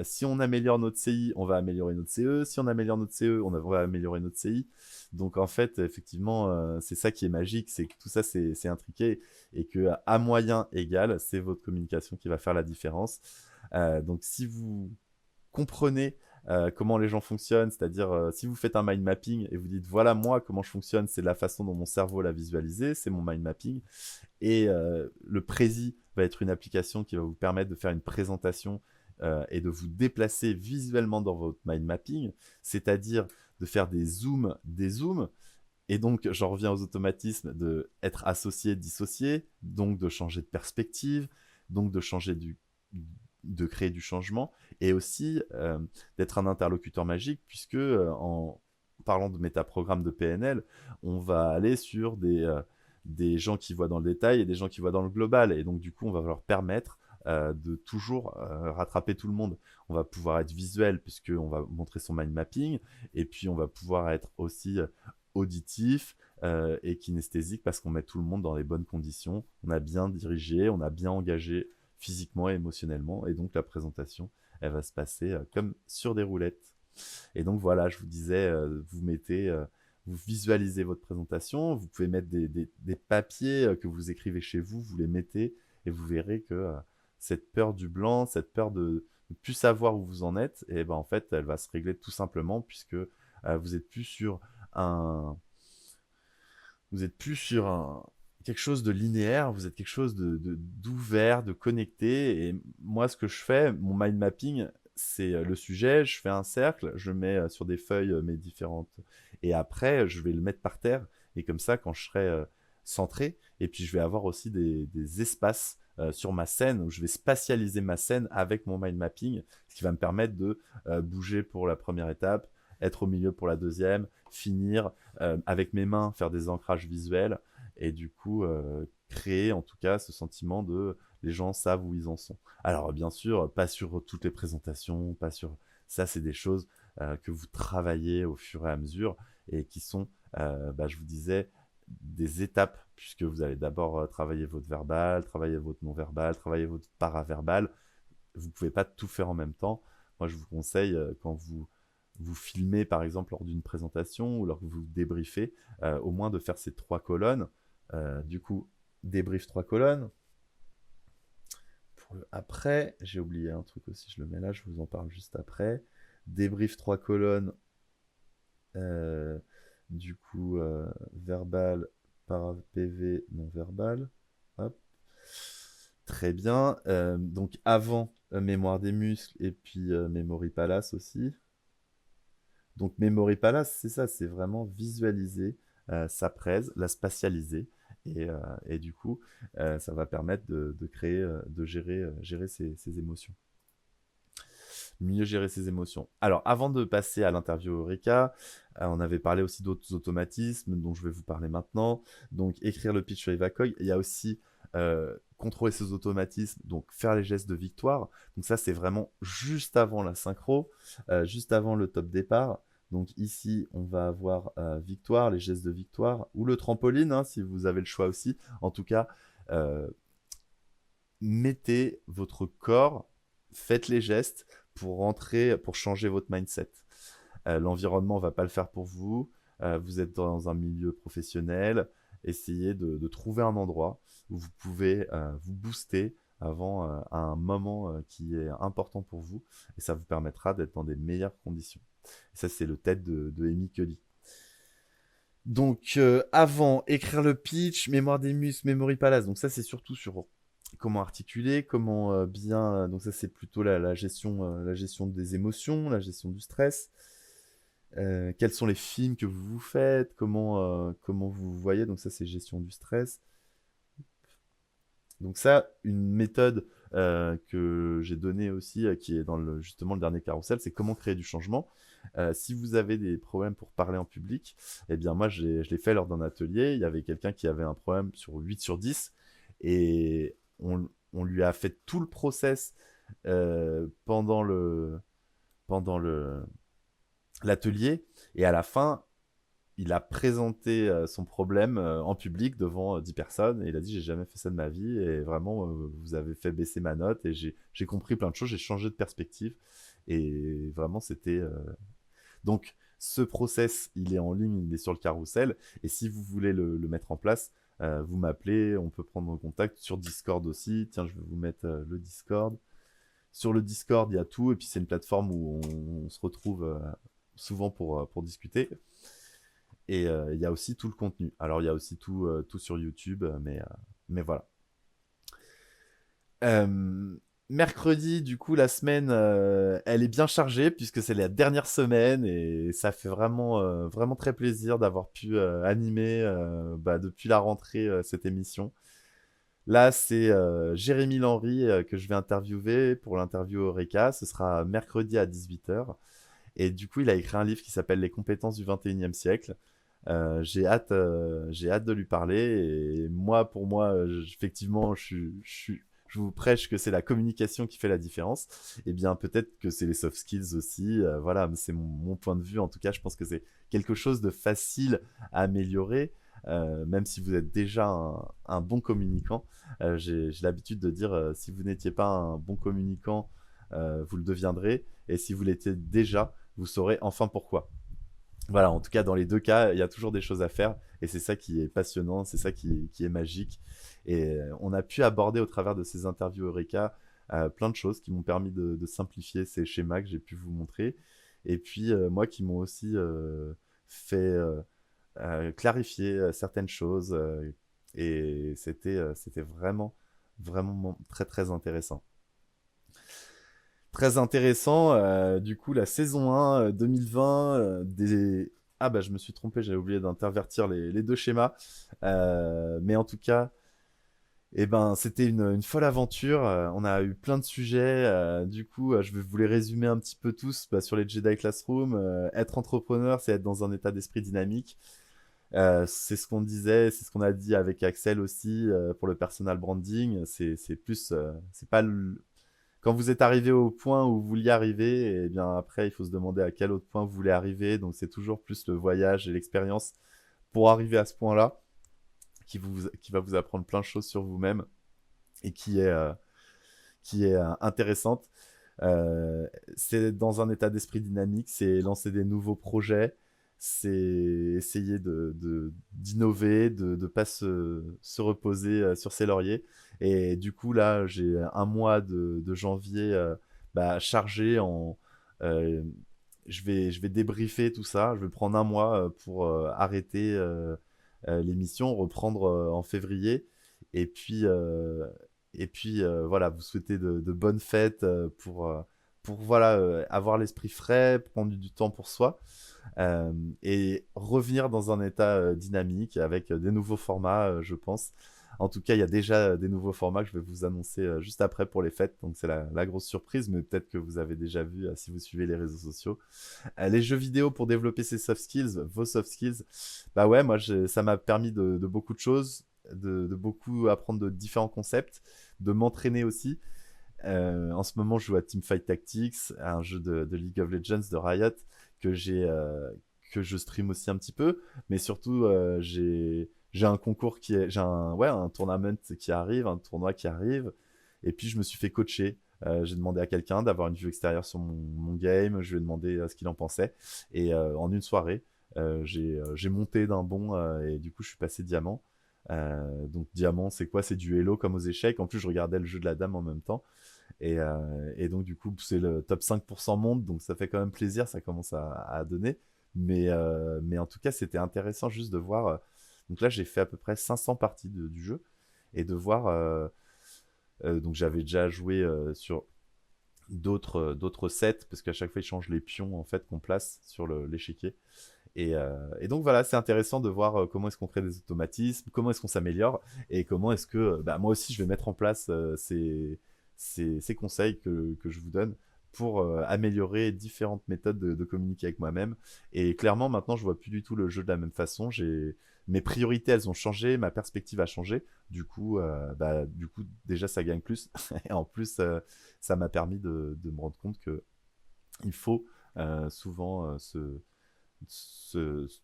si on améliore notre CI, on va améliorer notre CE. Si on améliore notre CE, va améliorer notre CI. Donc en fait, effectivement, c'est ça qui est magique, c'est que tout ça, c'est intriqué et que à moyen égal, c'est votre communication qui va faire la différence. Donc si vous comprenez comment les gens fonctionnent, c'est-à-dire si vous faites un mind mapping et vous dites voilà moi comment je fonctionne, c'est la façon dont mon cerveau l'a visualisé, c'est mon mind mapping. Et le Prési va être une application qui va vous permettre de faire une présentation et de vous déplacer visuellement dans votre mind mapping, c'est-à-dire de faire des zooms, et donc j'en reviens aux automatismes de être associé, dissocié, donc de changer de perspective, donc de créer du changement, et aussi d'être un interlocuteur magique, puisque en parlant de métaprogrammes de PNL, on va aller sur des gens qui voient dans le détail et des gens qui voient dans le global, et donc du coup on va leur permettre de toujours rattraper tout le monde. On va pouvoir être visuel puisqu'on va montrer son mind mapping, et puis on va pouvoir être aussi auditif et kinesthésique parce qu'on met tout le monde dans les bonnes conditions. On a bien dirigé, on a bien engagé physiquement et émotionnellement, et donc la présentation, elle va se passer comme sur des roulettes. Et donc voilà, je vous disais, vous visualisez votre présentation, vous pouvez mettre des papiers que vous écrivez chez vous, vous les mettez, et vous verrez que cette peur du blanc, cette peur de ne plus savoir où vous en êtes, et ben en fait, elle va se régler tout simplement puisque vous êtes plus sur un, vous êtes plus sur quelque chose de linéaire, vous êtes quelque chose d'ouvert, de connecté. Et moi, ce que je fais, mon mind mapping, c'est le sujet, je fais un cercle, je mets sur des feuilles mes différentes, et après, je vais le mettre par terre, et comme ça, quand je serai centré, et puis je vais avoir aussi des espaces sur ma scène, où je vais spatialiser ma scène avec mon mind mapping, ce qui va me permettre de bouger pour la première étape, être au milieu pour la deuxième, finir avec mes mains, faire des ancrages visuels, et du coup créer en tout cas ce sentiment de les gens savent où ils en sont. Alors bien sûr, pas sur toutes les présentations, pas sur ça, c'est des choses que vous travaillez au fur et à mesure et qui sont, je vous disais, des étapes, puisque vous allez d'abord travailler votre verbal, travailler votre non-verbal, travailler votre paraverbal. Vous ne pouvez pas tout faire en même temps. Moi, je vous conseille, quand vous filmez, par exemple, lors d'une présentation ou lors que vous débriefez, au moins de faire ces 3 colonnes. Du coup, débrief 3 colonnes. Pour le après, j'ai oublié un truc aussi, je le mets là, je vous en parle juste après. Débrief 3 colonnes. Du coup, verbal, para PV, non verbal. Hop. Très bien. Donc avant mémoire des muscles et puis Memory Palace aussi. Donc Memory Palace, c'est ça, c'est vraiment visualiser sa presse, la spatialiser, et du coup, ça va permettre de créer, de gérer ses émotions. Mieux gérer ses émotions. Alors, avant de passer à l'interview Eureka, on avait parlé aussi d'autres automatismes dont je vais vous parler maintenant. Donc, écrire le pitch sur Evacoy. Il y a aussi contrôler ses automatismes, donc faire les gestes de victoire. Donc ça, c'est vraiment juste avant la synchro, juste avant le top départ. Donc ici, on va avoir victoire, les gestes de victoire, ou le trampoline, hein, si vous avez le choix aussi. En tout cas, mettez votre corps, faites les gestes pour rentrer, pour changer votre mindset. L'environnement ne va pas le faire pour vous. Vous êtes dans un milieu professionnel. Essayez de trouver un endroit où vous pouvez vous booster avant un moment qui est important pour vous. Et ça vous permettra d'être dans des meilleures conditions. Et ça, c'est le TED de Amy Kelly. Donc, avant, écrire le pitch, mémoire des muscles, Memory Palace. Donc ça, c'est surtout sur comment articuler, comment bien... donc ça, c'est plutôt la gestion des émotions, la gestion du stress. Quels sont les films que vous faites, comment vous vous voyez. Donc ça, c'est gestion du stress. Donc ça, une méthode que j'ai donnée aussi, qui est dans justement le dernier carrousel, c'est comment créer du changement. Si vous avez des problèmes pour parler en public, eh bien moi, je l'ai fait lors d'un atelier. Il y avait quelqu'un qui avait un problème sur 8 sur 10, et on lui a fait tout le process pendant l'atelier, et à la fin, il a présenté son problème en public devant 10 personnes et il a dit j'ai jamais fait ça de ma vie et vraiment vous avez fait baisser ma note et j'ai compris plein de choses, j'ai changé de perspective et vraiment c'était donc ce process il est en ligne, il est sur le carrousel et si vous voulez le mettre en place, vous m'appelez, on peut prendre contact sur Discord aussi. Tiens, je vais vous mettre le Discord. Sur le Discord, il y a tout et puis c'est une plateforme où on se retrouve souvent pour discuter. Et il y a aussi tout le contenu. Alors, il y a aussi tout sur YouTube, mais voilà. Euh, Mercredi, du coup, la semaine, elle est bien chargée puisque c'est la dernière semaine et ça fait vraiment très plaisir d'avoir pu animer depuis la rentrée cette émission. Là, c'est Jérémy Landry que je vais interviewer pour l'interview Eureka. Ce sera mercredi à 18h. Et du coup, il a écrit un livre qui s'appelle Les compétences du 21e siècle. J'ai hâte de lui parler. Et moi, pour moi, effectivement, je vous prêche que c'est la communication qui fait la différence. Et bien, peut-être que c'est les soft skills aussi. Voilà, c'est mon point de vue. En tout cas, je pense que c'est quelque chose de facile à améliorer. Même si vous êtes déjà un bon communicant, j'ai l'habitude de dire si vous n'étiez pas un bon communicant, vous le deviendrez. Et si vous l'étiez déjà, vous saurez enfin pourquoi. Voilà, en tout cas, dans les deux cas, il y a toujours des choses à faire et c'est ça qui est passionnant, c'est ça qui est magique. Et on a pu aborder au travers de ces interviews Eureka plein de choses qui m'ont permis de simplifier ces schémas que j'ai pu vous montrer. Et puis, moi, qui m'ont aussi fait clarifier certaines choses. Et c'était vraiment très, très intéressant. Très intéressant. Du coup, la saison 1 2020 Ah bah je me suis trompé, j'avais oublié d'intervertir les deux schémas. Mais en tout cas, eh ben, c'était une folle aventure. On a eu plein de sujets. Du coup, je vais vous les résumer un petit peu tous sur les Jedi Classroom. Être entrepreneur, c'est être dans un état d'esprit dynamique. C'est ce qu'on disait, c'est ce qu'on a dit avec Axel aussi pour le personal branding. C'est plus, c'est pas quand vous êtes arrivé au point où vous vouliez arriver, et bien après, il faut se demander à quel autre point vous voulez arriver. Donc, c'est toujours plus le voyage et l'expérience pour arriver à ce point-là qui va vous apprendre plein de choses sur vous-même et qui est intéressante. C'est dans un état d'esprit dynamique, c'est lancer des nouveaux projets, c'est essayer d'innover, de ne pas se reposer sur ses lauriers. Et du coup, là, j'ai un mois de janvier chargé en... euh, je vais débriefer tout ça. Je vais prendre un mois pour arrêter l'émission, reprendre en février. Et puis, voilà, vous souhaitez de bonnes fêtes pour voilà, avoir l'esprit frais, prendre du temps pour soi et revenir dans un état dynamique avec des nouveaux formats, je pense. En tout cas, il y a déjà des nouveaux formats que je vais vous annoncer juste après pour les fêtes. Donc, c'est la grosse surprise, mais peut-être que vous avez déjà vu si vous suivez les réseaux sociaux. Les jeux vidéo pour développer ses soft skills, vos soft skills, bah ouais, moi, ça m'a permis de beaucoup de choses, de beaucoup apprendre de différents concepts, de m'entraîner aussi. En ce moment, je joue à Teamfight Tactics, un jeu de League of Legends de Riot que que je stream aussi un petit peu, mais surtout j'ai un concours j'ai un tournament qui arrive, un tournoi qui arrive, et puis je me suis fait coacher. J'ai demandé à quelqu'un d'avoir une vue extérieure sur mon game, je lui ai demandé ce qu'il en pensait, et en une soirée, j'ai monté d'un bond et du coup je suis passé diamant. Donc diamant, c'est quoi? C'est du Hello comme aux échecs. En plus, je regardais le jeu de la dame en même temps. Et donc, du coup, c'est le top 5% monde, donc ça fait quand même plaisir, ça commence à donner. Mais en tout cas, c'était intéressant juste de voir. Donc là, j'ai fait à peu près 500 parties du jeu et de voir. Donc j'avais déjà joué sur d'autres sets parce qu'à chaque fois, ils changent les pions en fait qu'on place sur l'échiquier. Et donc voilà, c'est intéressant de voir comment est-ce qu'on crée des automatismes, comment est-ce qu'on s'améliore et comment est-ce que moi aussi je vais mettre en place ces conseils que je vous donne pour améliorer différentes méthodes de communiquer avec moi-même. Et clairement, maintenant, je vois plus du tout le jeu de la même façon. Mes priorités, elles ont changé, ma perspective a changé. Du coup, déjà, ça gagne plus. Et en plus, ça m'a permis de me rendre compte que il faut souvent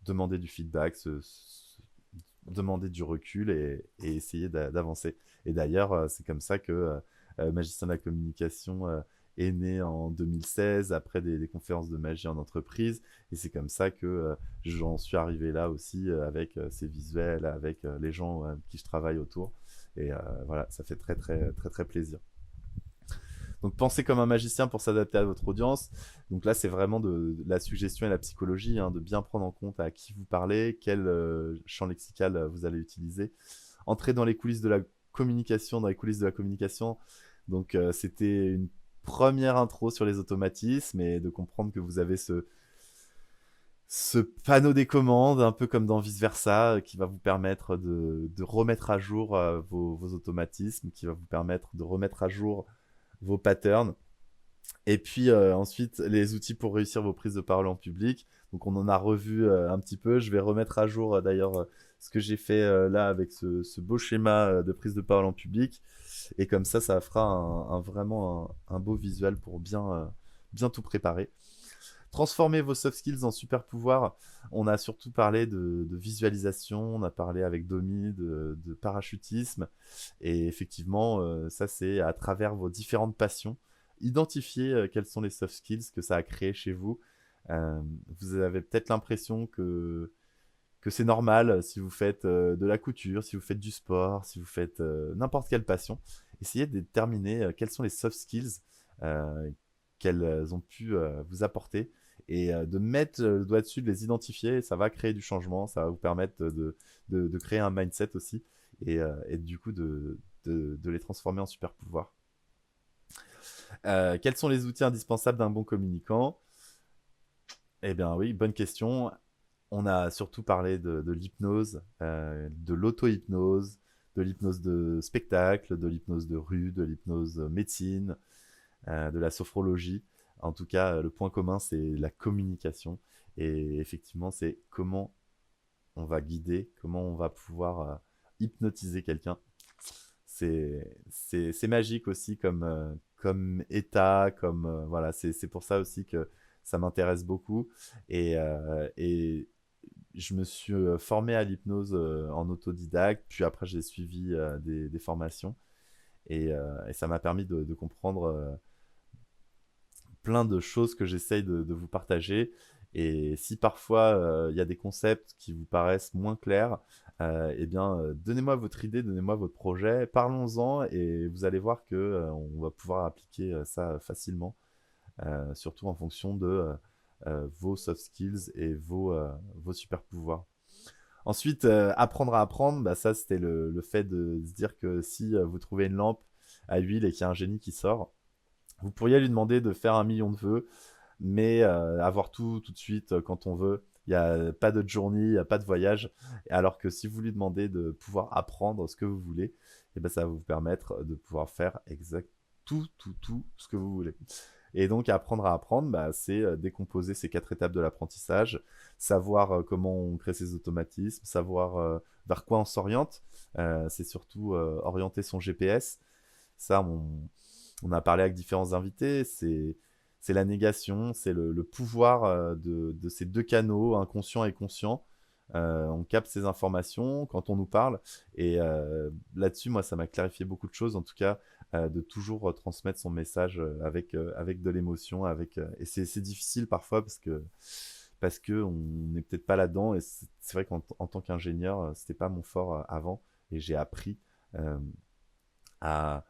demander du feedback, demander du recul et essayer d'avancer. Et d'ailleurs, c'est comme ça que Magicien de la communication est né en 2016 après des conférences de magie en entreprise. Et c'est comme ça que j'en suis arrivé là aussi avec ces visuels, avec les gens avec qui je travaille autour. Et voilà, ça fait très très très très plaisir. Donc pensez comme un magicien pour s'adapter à votre audience. Donc là, c'est vraiment de la suggestion et la psychologie, hein, de bien prendre en compte à qui vous parlez, quel champ lexical vous allez utiliser. Entrez dans les coulisses de la communication, dans les coulisses de la communication. Donc c'était une première intro sur les automatismes et de comprendre que vous avez ce panneau des commandes, un peu comme dans Vice Versa, qui va vous permettre de remettre à jour vos automatismes, qui va vous permettre de remettre à jour vos patterns. Et puis ensuite, les outils pour réussir vos prises de parole en public. Donc on en a revu un petit peu. Je vais remettre à jour d'ailleurs ce que j'ai fait là avec ce beau schéma de prise de parole en public. Et comme ça fera vraiment un beau visuel pour bien tout préparer. Transformer vos soft skills en super pouvoirs. On a surtout parlé de visualisation, on a parlé avec Domi de parachutisme. Et effectivement, ça c'est à travers vos différentes passions. Identifier quels sont les soft skills que ça a créé chez vous. Euh, Vous avez peut-être l'impression que c'est normal si vous faites de la couture, si vous faites du sport, si vous faites n'importe quelle passion. Essayez de déterminer quels sont les soft skills euh, qu'elles ont pu vous apporter et de mettre le doigt dessus, de les identifier. Ça va créer du changement, ça va vous permettre de créer un mindset aussi et du coup de les transformer en super pouvoirs. Quels sont les outils indispensables d'un bon communicant? Eh bien oui, bonne question. On a surtout parlé de l'hypnose, de l'auto-hypnose, de l'hypnose de spectacle, de l'hypnose de rue, de l'hypnose médecine, de la sophrologie. En tout cas, le point commun, c'est la communication. Et effectivement, c'est comment on va guider, comment on va pouvoir hypnotiser quelqu'un. C'est magique aussi comme état, comme voilà, c'est pour ça aussi que ça m'intéresse beaucoup. Et je me suis formé à l'hypnose en autodidacte, puis après j'ai suivi des formations et ça m'a permis de comprendre plein de choses que j'essaye de vous partager. Et si parfois il y a des concepts qui vous paraissent moins clairs, eh bien, donnez-moi votre idée, donnez-moi votre projet, parlons-en et vous allez voir que on va pouvoir appliquer ça facilement, surtout en fonction de vos soft skills et vos super pouvoirs. Ensuite, apprendre à apprendre, bah, ça c'était le fait de se dire que si vous trouvez une lampe à huile et qu'il y a un génie qui sort, vous pourriez lui demander de faire 1 million de vœux, mais avoir tout de suite quand on veut. Il n'y a pas de journée, il n'y a pas de voyage. Alors que si vous lui demandez de pouvoir apprendre ce que vous voulez, eh ben, ça va vous permettre de pouvoir faire exact tout ce que vous voulez. Et donc apprendre à apprendre, bah, c'est décomposer ces 4 étapes de l'apprentissage, savoir comment on crée ses automatismes, savoir vers quoi on s'oriente. C'est surtout orienter son GPS. Ça, on a parlé avec différents invités, c'est la négation, c'est le pouvoir de ces deux canaux, inconscient et conscient. On capte ces informations quand on nous parle. Et là-dessus, moi, ça m'a clarifié beaucoup de choses, en tout cas, de toujours transmettre son message avec de l'émotion. Et c'est difficile parfois parce que on n'est peut-être pas là-dedans. Et c'est vrai qu'en tant qu'ingénieur, c'était pas mon fort avant. Et j'ai appris euh, à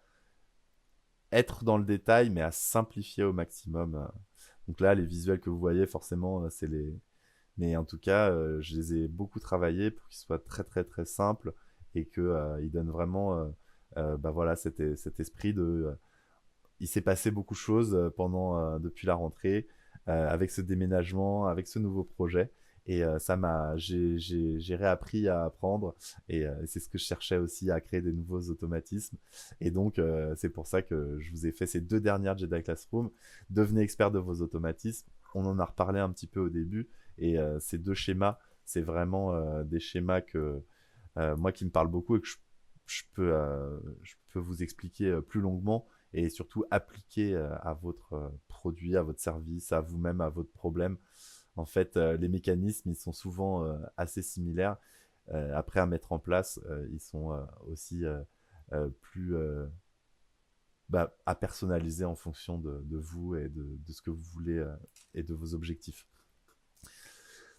être dans le détail, mais à simplifier au maximum. Donc là, les visuels que vous voyez, forcément, c'est les. Mais en tout cas, je les ai beaucoup travaillés pour qu'ils soient très très très simples et qu'ils donnent vraiment bah voilà, cet esprit de. Il s'est passé beaucoup de choses depuis la rentrée, avec ce déménagement, avec ce nouveau projet. Et j'ai réappris à apprendre et c'est ce que je cherchais aussi à créer des nouveaux automatismes. Et donc, c'est pour ça que je vous ai fait ces 2 dernières Jedi Classroom. Devenez expert de vos automatismes. On en a reparlé un petit peu au début. Et ces 2 schémas, c'est vraiment des schémas que moi qui me parlent beaucoup et que je peux vous expliquer plus longuement et surtout appliquer à votre produit, à votre service, à vous-même, à votre problème En fait, les mécanismes, ils sont souvent assez similaires. Après, à mettre en place, ils sont aussi plus à personnaliser en fonction de vous et de ce que vous voulez et de vos objectifs.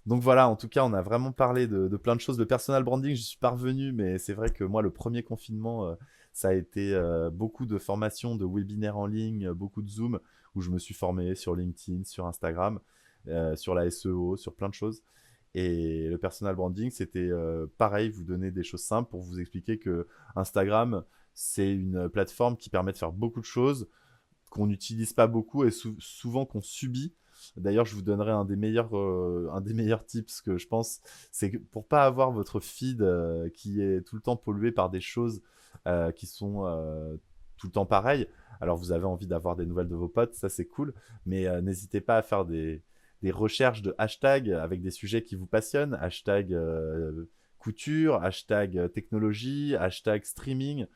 Donc voilà, en tout cas, on a vraiment parlé de plein de choses. Le personal branding, je suis pas revenu, mais c'est vrai que moi, le premier confinement, ça a été beaucoup de formations, de webinaires en ligne, beaucoup de Zoom, où je me suis formé sur LinkedIn, sur Instagram, sur la SEO, sur plein de choses. Et le personal branding, c'était pareil, vous donner des choses simples pour vous expliquer que Instagram, c'est une plateforme qui permet de faire beaucoup de choses qu'on n'utilise pas beaucoup et souvent qu'on subit. D'ailleurs, je vous donnerai un des meilleurs tips que je pense, c'est que pour pas avoir votre feed qui est tout le temps pollué par des choses qui sont tout le temps pareilles. Alors, vous avez envie d'avoir des nouvelles de vos potes, ça c'est cool, mais n'hésitez pas à faire des recherches de hashtags avec des sujets qui vous passionnent, hashtag couture, hashtag technologie, hashtag streaming,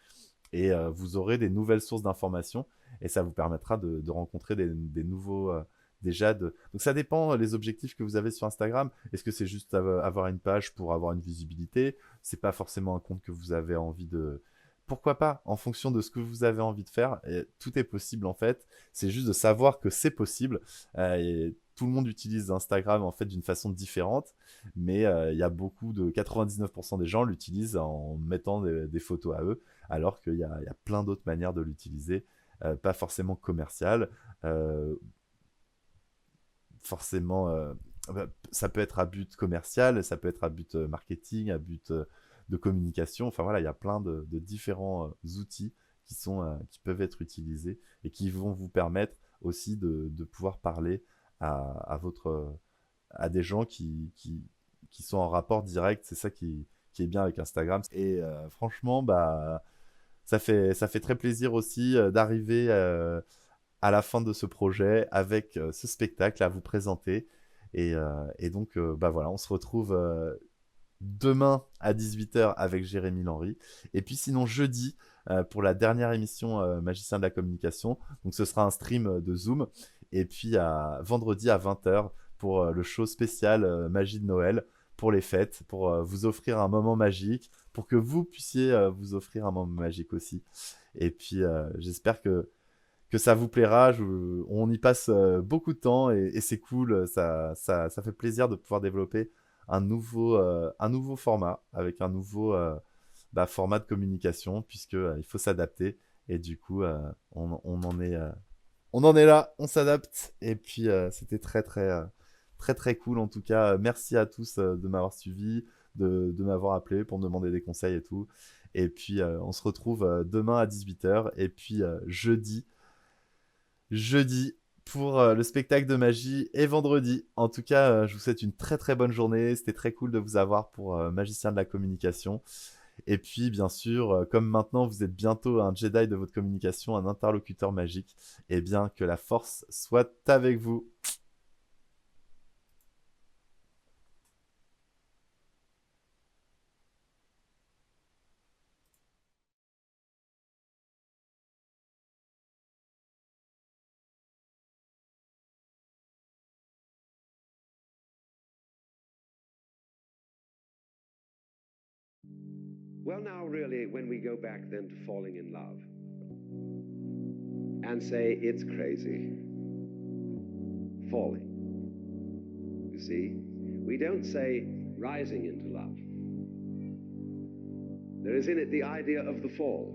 et vous aurez des nouvelles sources d'informations et ça vous permettra de rencontrer des nouveaux donc ça dépend les objectifs que vous avez sur Instagram. Est-ce que c'est juste avoir une page pour avoir une visibilité? C'est pas forcément un compte que vous avez envie de... Pourquoi pas? En fonction de ce que vous avez envie de faire, et tout est possible en fait. C'est juste de savoir que c'est possible. Et tout le monde utilise Instagram en fait d'une façon différente, mais il y a beaucoup de 99% des gens l'utilisent en mettant des photos à eux, alors qu'il y a plein d'autres manières de l'utiliser, pas forcément commerciales. Forcément, ça peut être à but commercial, ça peut être à but marketing, à but de communication. Enfin voilà, il y a plein de différents outils qui peuvent être utilisés et qui vont vous permettre aussi de pouvoir parler à des gens qui sont en rapport direct. C'est ça qui est bien avec Instagram. Et franchement, ça fait très plaisir aussi d'arriver à la fin de ce projet avec ce spectacle à vous présenter. Et donc, voilà, on se retrouve demain à 18h avec Jérémy Lenry. Et puis sinon, jeudi, pour la dernière émission Magicien de la communication. Donc, ce sera un stream de Zoom. Et puis, vendredi à 20h pour le show spécial Magie de Noël pour les fêtes, pour vous offrir un moment magique, pour que vous puissiez vous offrir un moment magique aussi. Et puis, j'espère que ça vous plaira. On y passe beaucoup de temps et c'est cool. Ça fait plaisir de pouvoir développer un nouveau format avec un nouveau format de communication puisque il faut s'adapter. Et du coup, on en est là, on s'adapte. Et puis, c'était très, très cool. En tout cas, merci à tous de m'avoir suivi, de m'avoir appelé pour me demander des conseils et tout. Et puis, on se retrouve demain à 18h. Et puis, jeudi pour le spectacle de magie et vendredi. En tout cas, je vous souhaite une très très bonne journée. C'était très cool de vous avoir pour Magicien de la communication. Et puis, bien sûr, comme maintenant vous êtes bientôt un Jedi de votre communication, un interlocuteur magique, et bien que la force soit avec vous. Well, now, really, when we go back then to falling in love and say it's crazy, falling. You see, we don't say rising into love. There is in it the idea of the fall.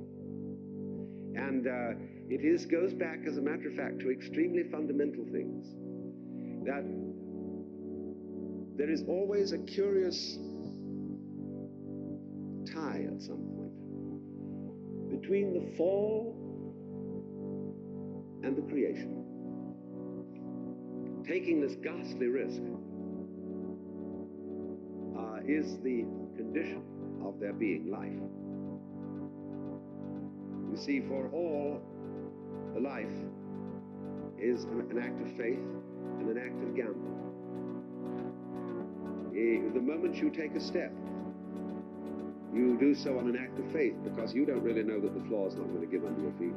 And goes back, as a matter of fact, to extremely fundamental things. That there is always a curious tie at some point between the fall and the creation. Taking this ghastly risk is the condition of there being life. You see, for all, the life is an act of faith and an act of gambling. The moment you take a step, you do so on an act of faith because you don't really know that the floor is not going to give under your feet.